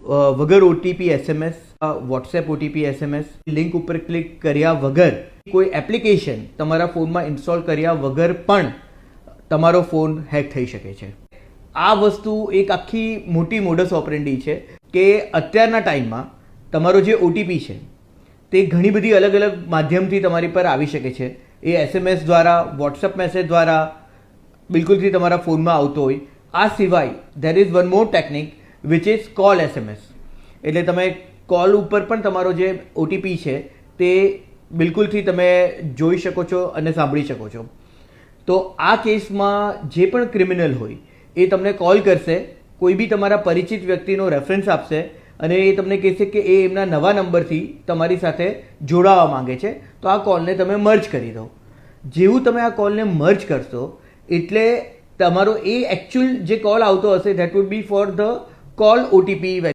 વગર OTP SMS, WhatsApp OTP SMS link ઉપર click કર્યા વગર, કોઈ એપ્લિકેશન તમારા ફોનમાં ઇન્સ્ટોલ કર્યા વગર પણ તમારો ફોન હેક થઈ શકે છે. આ વસ્તુ એક આખી મોટી મોડસ ઓપરેન્ડી છે કે અત્યારના ટાઈમમાં તમારો જે ઓટીપી છે તે ઘણી બધી અલગ અલગ માધ્યમથી તમારી પર આવી શકે છે. એ એસએમએસ દ્વારા, વોટ્સએપ મેસેજ દ્વારા બિલકુલથી તમારા ફોનમાં આવતો હોય. આ સિવાય there is one more technique which is call SMS. એટલે તમે કોલ ઉપર પણ તમારો જે ઓટીપી છે તે બિલકુલથી તમે જોઈ શકો છો અને સાંભળી શકો છો. તો આ કેસમાં જે પણ ક્રિમિનલ હોય એ તમને કોલ કરશે, કોઈ બી તમારા પરિચિત વ્યક્તિનો રેફરન્સ આપશે અને એ તમને કહેશે કે એ એમના નવા નંબરથી તમારી સાથે જોડાવા માંગે છે, તો આ કોલને તમે મર્જ કરી દો. જેવું તમે આ કોલને મર્જ કરશો એટલે તમારો એ એકચ્યુઅલ જે કોલ આવતો હશે that would be for the call OTP